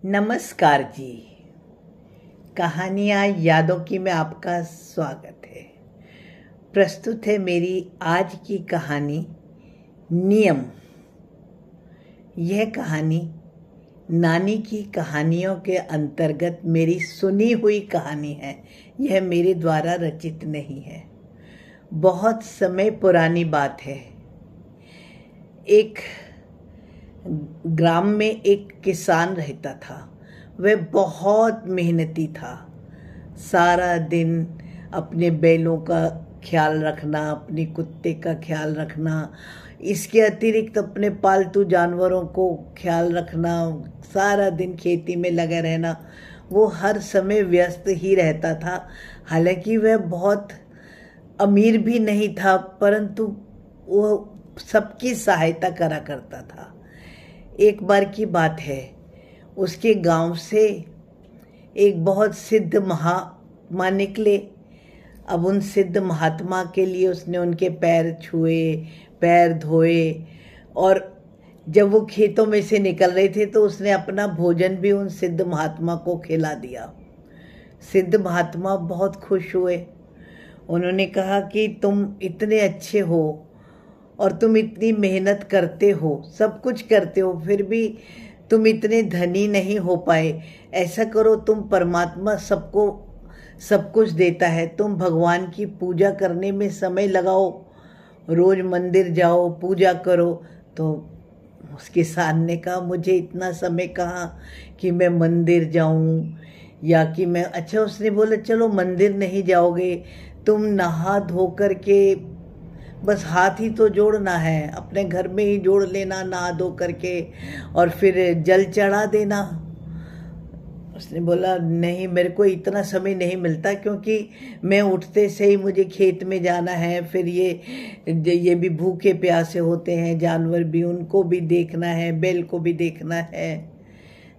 नमस्कार जी। कहानियाँ यादों की में आपका स्वागत है। प्रस्तुत है मेरी आज की कहानी नियम। यह कहानी नानी की कहानियों के अंतर्गत मेरी सुनी हुई कहानी है। यह मेरे द्वारा रचित नहीं है। बहुत समय पुरानी बात है। एक ग्राम में एक किसान रहता था। वह बहुत मेहनती था। सारा दिन अपने बैलों का ख्याल रखना, अपने कुत्ते का ख्याल रखना, इसके अतिरिक्त अपने पालतू जानवरों को ख्याल रखना, सारा दिन खेती में लगा रहना। वो हर समय व्यस्त ही रहता था। हालांकि वह बहुत अमीर भी नहीं था, परंतु वो सबकी सहायता करा करता था। एक बार की बात है, उसके गांव से एक बहुत सिद्ध महात्मा निकले। अब उन सिद्ध महात्मा के लिए उसने उनके पैर छुए, पैर धोए, और जब वो खेतों में से निकल रहे थे तो उसने अपना भोजन भी उन सिद्ध महात्मा को खिला दिया। सिद्ध महात्मा बहुत खुश हुए। उन्होंने कहा कि तुम इतने अच्छे हो और तुम इतनी मेहनत करते हो, सब कुछ करते हो, फिर भी तुम इतने धनी नहीं हो पाए। ऐसा करो, तुम परमात्मा सबको सब कुछ देता है, तुम भगवान की पूजा करने में समय लगाओ, रोज मंदिर जाओ, पूजा करो। तो उस किसान ने कहा, मुझे इतना समय कहाँ कि मैं मंदिर जाऊं या कि मैं अच्छा। उसने बोला, चलो मंदिर नहीं जाओगे, तुम नहा धो कर के बस हाथ ही तो जोड़ना है, अपने घर में ही जोड़ लेना नहा धो करके, और फिर जल चढ़ा देना। उसने बोला, नहीं, मेरे को इतना समय नहीं मिलता, क्योंकि मैं उठते से ही मुझे खेत में जाना है, फिर ये भी भूखे प्यासे होते हैं, जानवर भी, उनको भी देखना है, बैल को भी देखना है,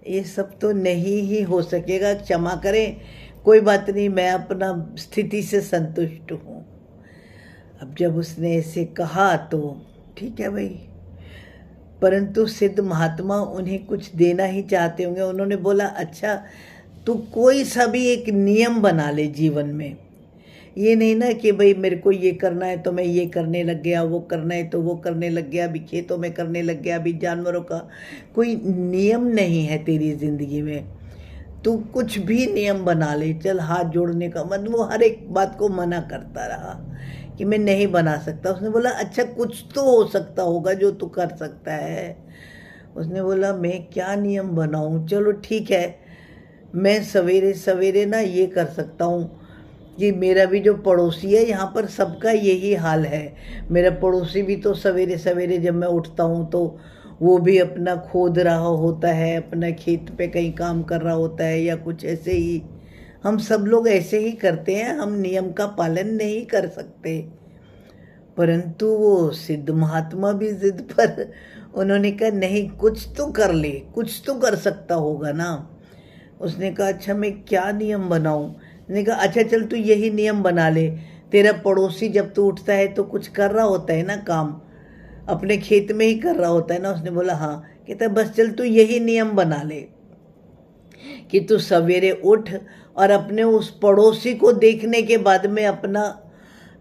ये सब तो नहीं ही हो सकेगा, क्षमा करें, कोई बात नहीं, मैं अपना स्थिति से संतुष्ट हूँ। अब जब उसने ऐसे कहा तो ठीक है भाई, परंतु सिद्ध महात्मा उन्हें कुछ देना ही चाहते होंगे। उन्होंने बोला, अच्छा तू कोई सा भी एक नियम बना ले जीवन में। ये नहीं ना कि भाई मेरे को ये करना है तो मैं ये करने लग गया, वो करना है तो वो करने लग गया, अभी खेतों में करने लग गया, अभी जानवरों का कोई नियम नहीं है तेरी जिंदगी में। तू कुछ भी नियम बना ले, चल हाथ जोड़ने का मन, वो हर एक बात को मना करता रहा कि मैं नहीं बना सकता। उसने बोला, अच्छा कुछ तो हो सकता होगा जो तू कर सकता है। उसने बोला, मैं क्या नियम बनाऊं, चलो ठीक है, मैं सवेरे सवेरे ना ये कर सकता हूँ कि मेरा भी जो पड़ोसी है, यहाँ पर सबका यही हाल है, मेरा पड़ोसी भी तो सवेरे सवेरे जब मैं उठता हूँ तो वो भी अपना खोद रहा होता है, अपना खेत पे कहीं काम कर रहा होता है या कुछ ऐसे ही। हम सब लोग ऐसे ही करते हैं, हम नियम का पालन नहीं कर सकते। परंतु वो सिद्ध महात्मा भी जिद पर उन्होंने कहा, नहीं, कुछ तो कर ले, कुछ तो कर सकता होगा ना। उसने कहा, अच्छा मैं क्या नियम बनाऊं। उसने कहा, अच्छा चल तू यही नियम बना ले, तेरा पड़ोसी जब तू उठता है तो कुछ कर रहा होता है ना, काम अपने खेत में ही कर रहा होता है ना। उसने बोला, हाँ। कहता, बस चल तू यही नियम बना ले कि तू सवेरे उठ और अपने उस पड़ोसी को देखने के बाद में अपना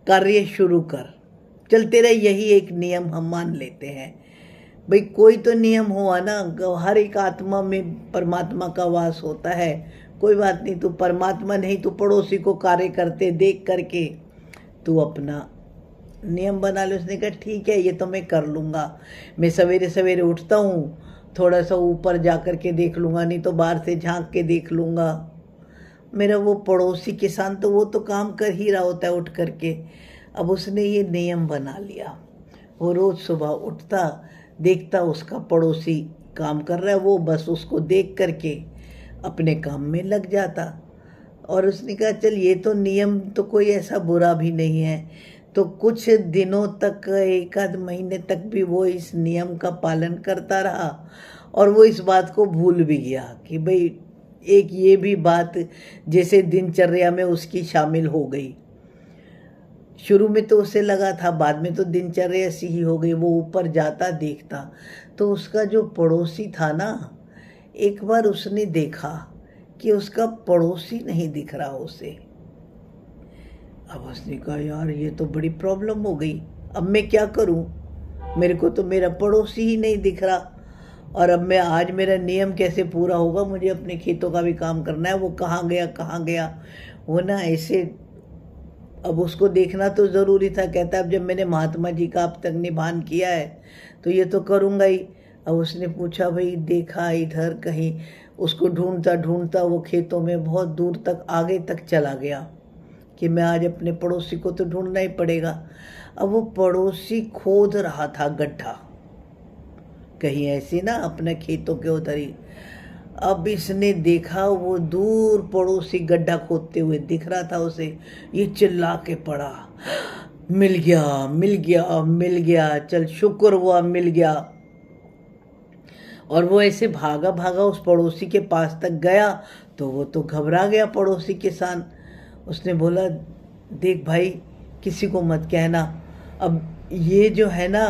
कार्य शुरू कर। चल तेरा यही एक नियम हम मान लेते हैं। भाई कोई तो नियम हुआ ना, हर एक आत्मा में परमात्मा का वास होता है। कोई बात नहीं, तू परमात्मा नहीं, तू पड़ोसी को कार्य करते देख करके तू अपना नियम बना ले। उसने कहा, ठीक है, ये तो मैं कर लूँगा। मैं सवेरे सवेरे उठता हूँ, थोड़ा सा ऊपर जा कर के देख लूँगा, नहीं तो बाहर से झांक के देख लूँगा। मेरा वो पड़ोसी किसान तो वो तो काम कर ही रहा होता है उठ करके। अब उसने ये नियम बना लिया, वो रोज़ सुबह उठता, देखता उसका पड़ोसी काम कर रहा है, वो बस उसको देख करके अपने काम में लग जाता। और उसने कहा, चल ये तो नियम तो कोई ऐसा बुरा भी नहीं है। तो कुछ दिनों तक, एक आध महीने तक भी वो इस नियम का पालन करता रहा, और वो इस बात को भूल भी गया कि भाई एक ये भी बात जैसे दिनचर्या में उसकी शामिल हो गई। शुरू में तो उसे लगा था, बाद में तो दिनचर्या ऐसी ही हो गई। वो ऊपर जाता देखता तो उसका जो पड़ोसी था ना, एक बार उसने देखा कि उसका पड़ोसी नहीं दिख रहा उसे। अब उसने कहा यार ये तो बड़ी प्रॉब्लम हो गई, अब मैं क्या करूं, मेरे को तो मेरा पड़ोसी ही नहीं दिख रहा, और अब मैं आज मेरा नियम कैसे पूरा होगा, मुझे अपने खेतों का भी काम करना है, वो कहाँ गया वो ना ऐसे। अब उसको देखना तो ज़रूरी था, कहता अब जब मैंने महात्मा जी का अब तक निभान किया है तो ये तो करूँगा ही। अब उसने पूछा भाई देखा इधर कहीं, उसको ढूंढता ढूंढता वो खेतों में बहुत दूर तक आगे तक चला गया कि मैं आज अपने पड़ोसी को तो ढूंढना ही पड़ेगा। अब वो पड़ोसी खोद रहा था गड्ढा, कहीं ऐसी ना अपने खेतों के उधर ही। अब इसने देखा वो दूर पड़ोसी गड्ढा खोदते हुए दिख रहा था उसे, ये चिल्ला के पड़ा, मिल गया मिल गया मिल गया, चल शुक्र हुआ मिल गया। और वो ऐसे भागा भागा उस पड़ोसी के पास तक गया तो वो तो घबरा गया पड़ोसी किसान। उसने बोला देख भाई किसी को मत कहना, अब ये जो है ना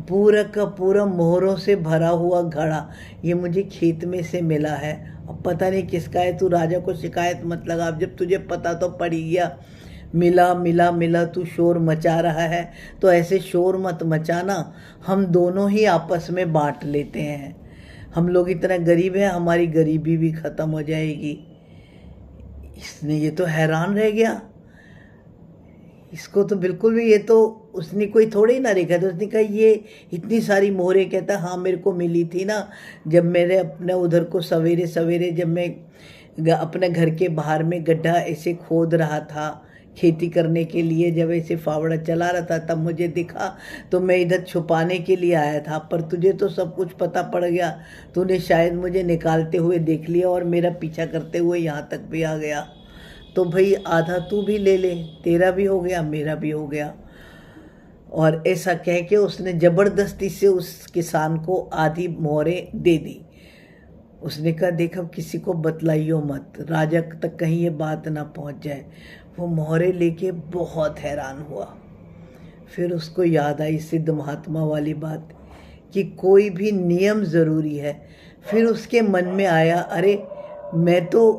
पूरा का पूरा मोहरों से भरा हुआ घड़ा ये मुझे खेत में से मिला है, अब पता नहीं किसका है, तू राजा को शिकायत मत लगा, अब जब तुझे पता तो पड़ ही गया, मिला मिला मिला तू शोर मचा रहा है तो ऐसे शोर मत मचाना, हम दोनों ही आपस में बांट लेते हैं, हम लोग इतना गरीब हैं, हमारी गरीबी भी ख़त्म हो जाएगी। इसने ये तो हैरान रह गया, इसको तो बिल्कुल भी, ये तो उसने कोई थोड़े ही ना देखा, तो उसने कहा ये इतनी सारी मोहरें, कहता हाँ मेरे को मिली थी ना जब मेरे अपने उधर को सवेरे सवेरे जब मैं अपने घर के बाहर में गड्ढा ऐसे खोद रहा था खेती करने के लिए, जब ऐसे फावड़ा चला रहा था तब मुझे दिखा तो मैं इधर छुपाने के लिए आया था, पर तुझे तो सब कुछ पता पड़ गया, तूने शायद मुझे निकालते हुए देख लिया और मेरा पीछा करते हुए यहाँ तक भी आ गया, तो भाई आधा तू भी ले ले, तेरा भी हो गया मेरा भी हो गया। और ऐसा कह के उसने ज़बरदस्ती से उस किसान को आधी मोहरें दे दी। उसने कहा देख अब किसी को बतलाइयो मत, राजा तक कहीं ये बात ना पहुंच जाए। वो मोहरें लेके बहुत हैरान हुआ। फिर उसको याद आई सिद्ध महात्मा वाली बात कि कोई भी नियम ज़रूरी है। फिर उसके मन में आया अरे मैं तो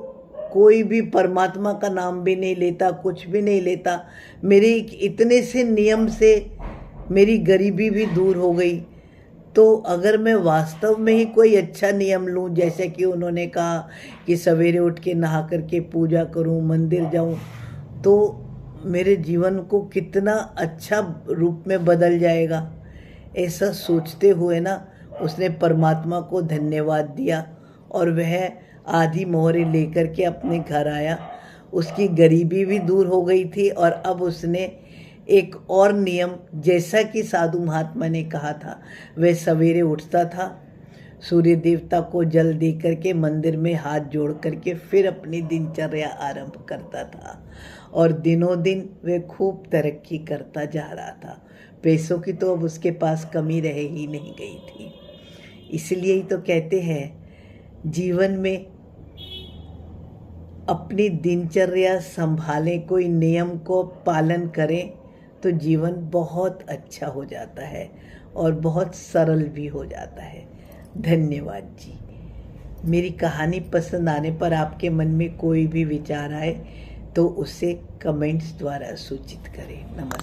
कोई भी परमात्मा का नाम भी नहीं लेता, कुछ भी नहीं लेता, मेरे इतने से नियम से मेरी गरीबी भी दूर हो गई, तो अगर मैं वास्तव में ही कोई अच्छा नियम लूं, जैसे कि उन्होंने कहा कि सवेरे उठ के नहा करके पूजा करूं, मंदिर जाऊं, तो मेरे जीवन को कितना अच्छा रूप में बदल जाएगा। ऐसा सोचते हुए ना उसने परमात्मा को धन्यवाद दिया और वह आधी मोहरें लेकर के अपने घर आया। उसकी गरीबी भी दूर हो गई थी और अब उसने एक और नियम, जैसा कि साधु महात्मा ने कहा था, वह सवेरे उठता था, सूर्य देवता को जल दे करके मंदिर में हाथ जोड़ करके फिर अपनी दिनचर्या आरंभ करता था और दिनों दिन वह खूब तरक्की करता जा रहा था। पैसों की तो अब उसके पास कमी रह ही नहीं गई थी। इसलिए ही तो कहते हैं जीवन में अपनी दिनचर्या संभालें, कोई नियम को पालन करें तो जीवन बहुत अच्छा हो जाता है और बहुत सरल भी हो जाता है। धन्यवाद जी। मेरी कहानी पसंद आने पर आपके मन में कोई भी विचार आए तो उसे कमेंट्स द्वारा सूचित करें। नमस्कार।